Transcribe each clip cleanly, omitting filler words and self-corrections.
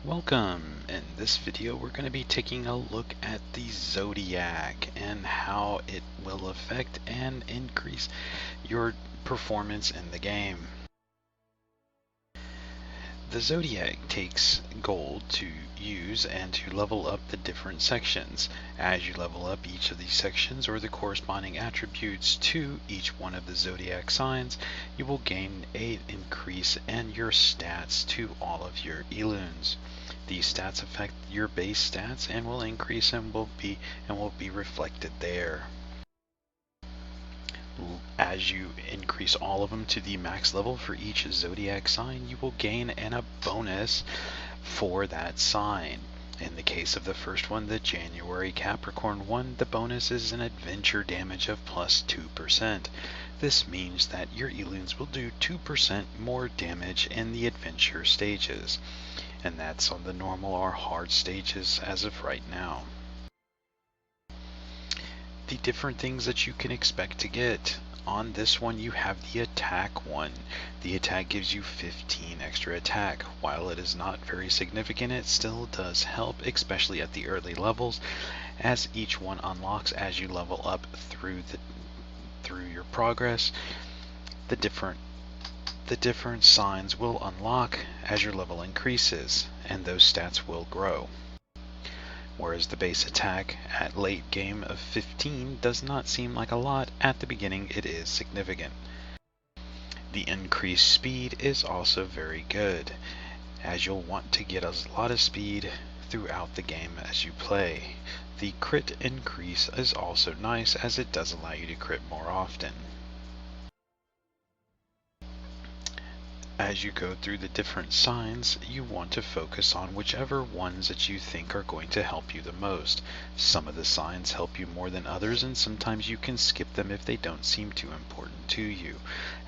Welcome! In this video we're going to be taking a look at the Zodiac and how it will affect and increase your performance in the game. The Zodiac takes gold to use and to level up the different sections. As you level up each of these sections or the corresponding attributes to each one of the Zodiac signs, you will gain an increase in your stats to all of your Elunes. These stats affect your base stats and will increase and will be reflected there. As you increase all of them to the max level for each Zodiac sign, you will gain a bonus for that sign. In the case of the first one, the January Capricorn one, the bonus is an adventure damage of plus 2%. This means that your Elunes will do 2% more damage in the adventure stages, and that's on the normal or hard stages as of right now. The different things that you can expect to get. On this one you have the attack one. The attack gives you 15 extra attack. While it is not very significant, it still does help, especially at the early levels, as each one unlocks as you level up through your progress. The different signs will unlock as your level increases, and those stats will grow. Whereas the base attack at late game of 15 does not seem like a lot. At the beginning it is significant. The increased speed is also very good, as you'll want to get a lot of speed throughout the game as you play. The crit increase is also nice, as it does allow you to crit more often. As you go through the different signs, you want to focus on whichever ones that you think are going to help you the most. Some of the signs help you more than others, and sometimes you can skip them if they don't seem too important to you.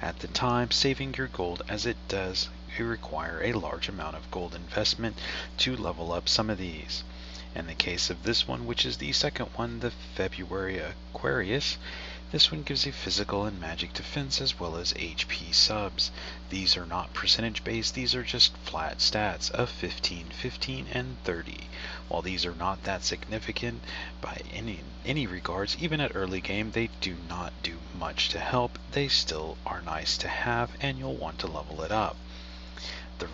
At the time, saving your gold, as it does require a large amount of gold investment to level up some of these. In the case of this one, which is the second one, the February Aquarius, this one gives a physical and magic defense as well as HP subs. These are not percentage based, these are just flat stats of 15, 15, and 30. While these are not that significant by any regards, even at early game they do not do much to help. They still are nice to have, and you'll want to level it up. The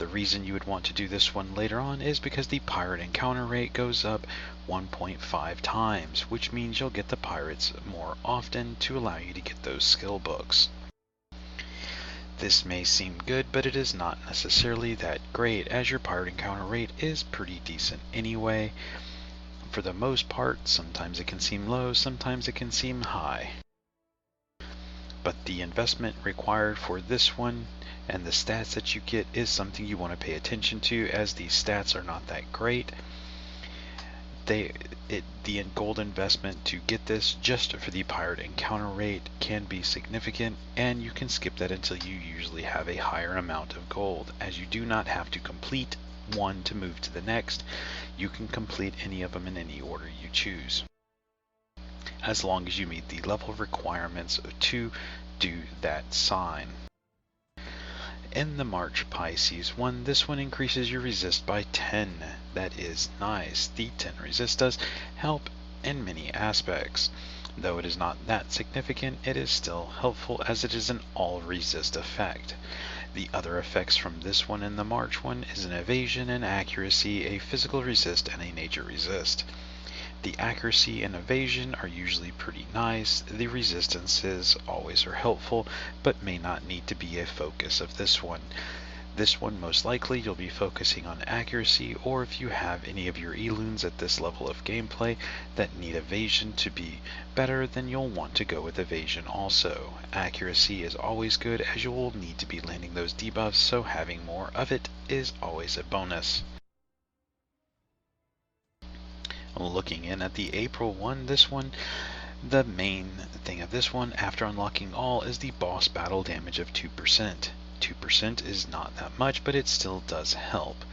reason you would want to do this one later on is because the pirate encounter rate goes up 1.5 times, which means you'll get the pirates more often to allow you to get those skill books. This may seem good, but it is not necessarily that great, as your pirate encounter rate is pretty decent anyway. For the most part, sometimes it can seem low, sometimes it can seem high. But the investment required for this one and the stats that you get is something you want to pay attention to, as these stats are not that great. The gold investment to get this just for the pirate encounter rate can be significant, and you can skip that until you usually have a higher amount of gold, as you do not have to complete one to move to the next. You can complete any of them in any order you choose, as long as you meet the level requirements to do that sign. In the March Pisces one, this one increases your resist by 10. That is nice. The 10 resist does help in many aspects. Though it is not that significant, it is still helpful, as it is an all resist effect. The other effects from this one and the March one is an evasion and accuracy, a physical resist, and a nature resist. The accuracy and evasion are usually pretty nice. The resistances always are helpful, but may not need to be a focus of this one. This one, most likely you'll be focusing on accuracy, or if you have any of your Elunes at this level of gameplay that need evasion to be better, then you'll want to go with evasion also. Accuracy is always good, as you will need to be landing those debuffs, so having more of it is always a bonus. Looking in at the April one, this one, the main thing of this one, after unlocking all, is the boss battle damage of 2%. 2% is not that much, but it still does help.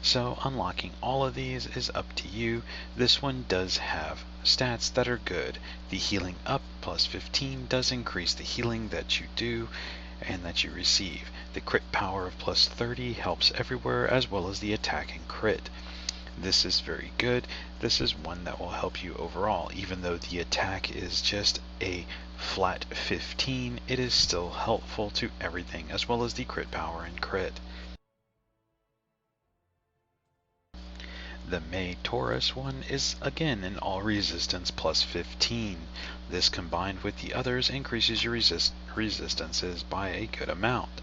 So unlocking all of these is up to you. This one does have stats that are good. The healing up plus 15 does increase the healing that you do and that you receive. The crit power of plus 30 helps everywhere, as well as the attack and crit. This is very good. This is one that will help you overall. Even though the attack is just a flat 15, it is still helpful to everything, as well as the crit power and crit. The May Taurus one is again an all resistance plus 15. This combined with the others increases your resistances by a good amount.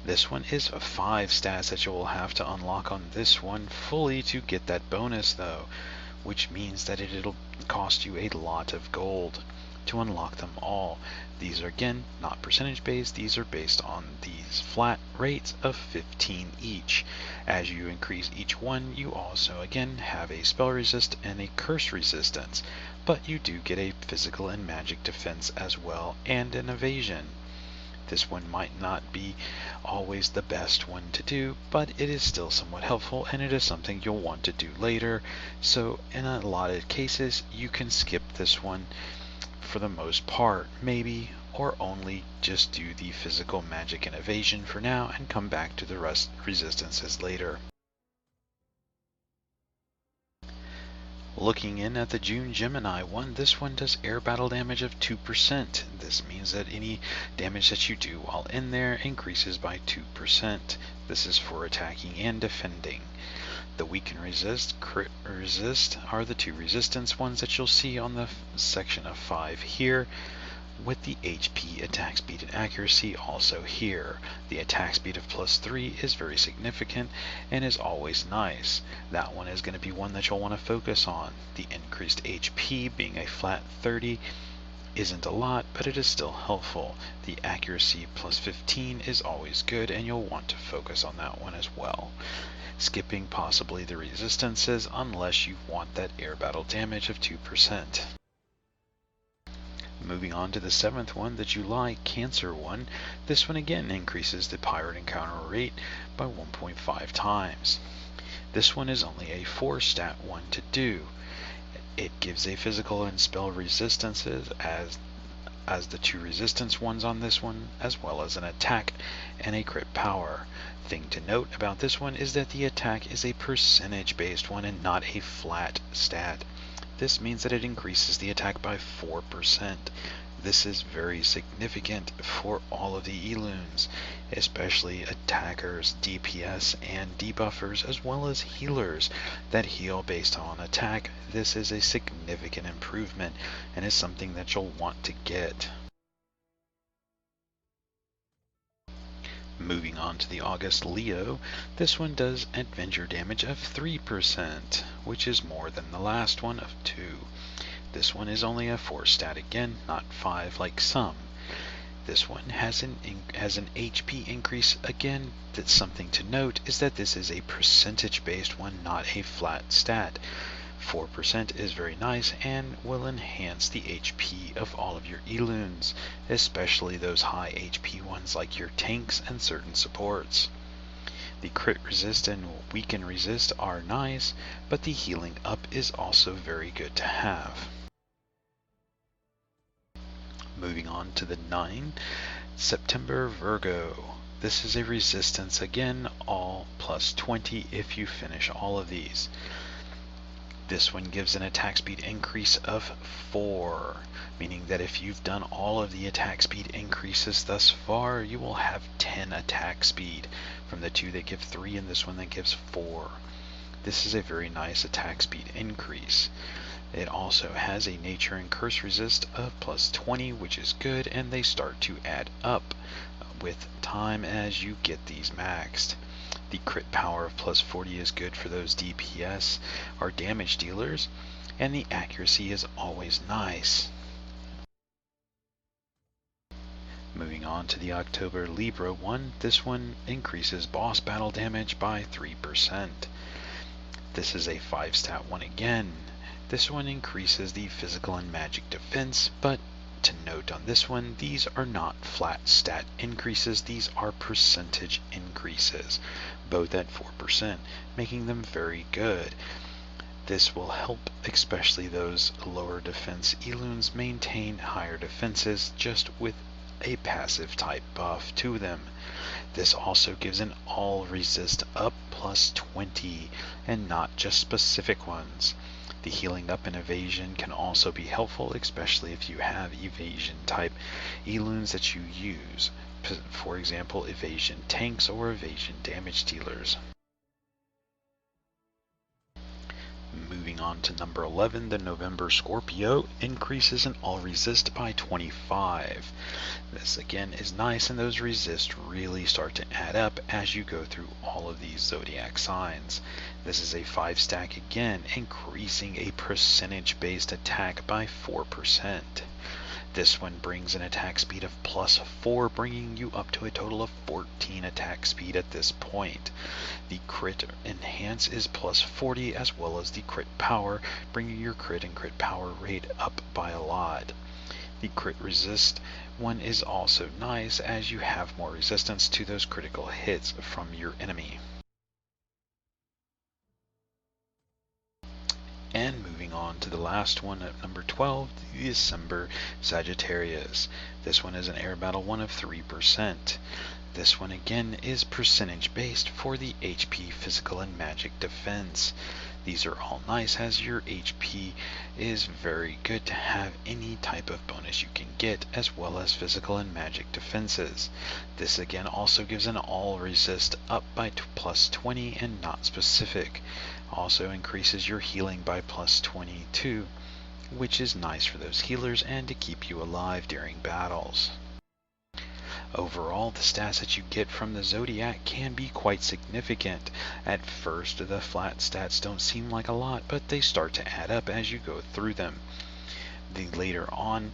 This one is 5 stats that you will have to unlock on this one fully to get that bonus though, which means that it'll cost you a lot of gold to unlock them all. These are again not percentage based, these are based on these flat rates of 15 each. As you increase each one, you also again have a spell resist and a curse resistance, but you do get a physical and magic defense as well, and an evasion. This one might not be always the best one to do, but it is still somewhat helpful, and it is something you'll want to do later. So in a lot of cases, you can skip this one for the most part, maybe, or only just do the physical magic and evasion for now and come back to the rest resistances later. Looking in at the June Gemini one, this one does air battle damage of 2%. This means that any damage that you do while in there increases by 2%. This is for attacking and defending. The weaken resist, crit resist are the 2 resistance ones that you'll see on the section of 5 here, with the HP, attack speed, and accuracy also here. The attack speed of plus 3 is very significant and is always nice. That one is going to be one that you'll want to focus on. The increased HP being a flat 30 isn't a lot, but it is still helpful. The accuracy plus 15 is always good, and you'll want to focus on that one as well. Skipping possibly the resistances unless you want that air battle damage of 2%. Moving on to the 7th one, the July Cancer one. This one again increases the pirate encounter rate by 1.5 times. This one is only a 4 stat one to do. It gives a physical and spell resistances as the 2 resistance ones on this one, as well as an attack and a crit power. Thing to note about this one is that the attack is a percentage based one and not a flat stat. This means that it increases the attack by 4%. This is very significant for all of the Elunes, especially attackers, DPS, and debuffers, as well as healers that heal based on attack. This is a significant improvement and is something that you'll want to get. Moving on to the August Leo, this one does adventure damage of 3%, which is more than the last one of 2. This one is only a 4 stat again, not 5 like some. This one has an HP increase again. That's something to note is that this is a percentage based one, not a flat stat. 4% is very nice and will enhance the HP of all of your Elunes, especially those high HP ones like your tanks and certain supports. The crit resist and weaken resist are nice, but the healing up is also very good to have. Moving on to the 9, September Virgo. This is a resistance again, all plus 20 if you finish all of these. This one gives an attack speed increase of 4, meaning that if you've done all of the attack speed increases thus far, you will have 10 attack speed from the 2 that give 3 and this one that gives 4. This is a very nice attack speed increase. It also has a nature and curse resist of plus 20, which is good, and they start to add up with time as you get these maxed. The crit power of plus 40 is good for those DPS or damage dealers, and the accuracy is always nice. Moving on to the October Libra one, this one increases boss battle damage by 3%. This is a 5 stat one again. This one increases the physical and magic defense, but to note on this one, these are not flat stat increases, these are percentage increases, both at 4%, making them very good. This will help especially those lower defense Elunes maintain higher defenses just with a passive type buff to them. This also gives an all resist up plus 20 and not just specific ones. The healing up and evasion can also be helpful, especially if you have evasion type Elunes that you use. For example, evasion tanks or evasion damage dealers. Moving on to number 11, the November Scorpio increases in all resist by 25. This again is nice, and those resists really start to add up as you go through all of these zodiac signs. This is a 5 stack again, increasing a percentage based attack by 4%. This one brings an attack speed of plus 4, bringing you up to a total of 14 attack speed at this point. The crit enhance is plus 40, as well as the crit power, bringing your crit and crit power rate up by a lot. The crit resist one is also nice, as you have more resistance to those critical hits from your enemy. And moving on to the last one at number 12, the December Sagittarius. This one is an air battle one of 3%. This one again is percentage based for the HP, physical, and magic defense. These are all nice, as your HP is very good to have any type of bonus you can get, as well as physical and magic defenses. This again also gives an all resist up by plus 20 and not specific. Also increases your healing by plus 22, which is nice for those healers and to keep you alive during battles. Overall, the stats that you get from the Zodiac can be quite significant. At first, the flat stats don't seem like a lot, but they start to add up as you go through them. Later on,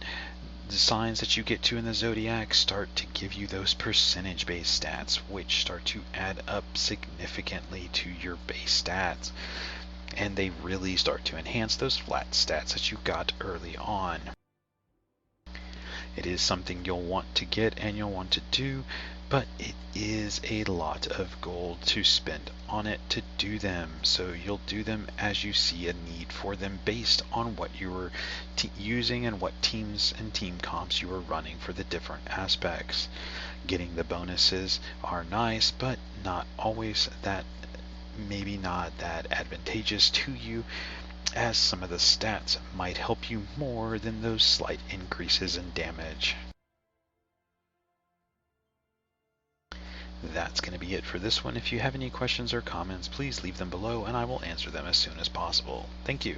the signs that you get to in the Zodiac start to give you those percentage-based stats, which start to add up significantly to your base stats. And they really start to enhance those flat stats that you got early on. It is something you'll want to get and you'll want to do, but it is a lot of gold to spend on it to do them. So you'll do them as you see a need for them based on what you were using and what teams and team comps you were running for the different aspects. Getting the bonuses are nice, but not always that, maybe not that advantageous to you, as some of the stats might help you more than those slight increases in damage. That's going to be it for this one. If you have any questions or comments, please leave them below and I will answer them as soon as possible. Thank you.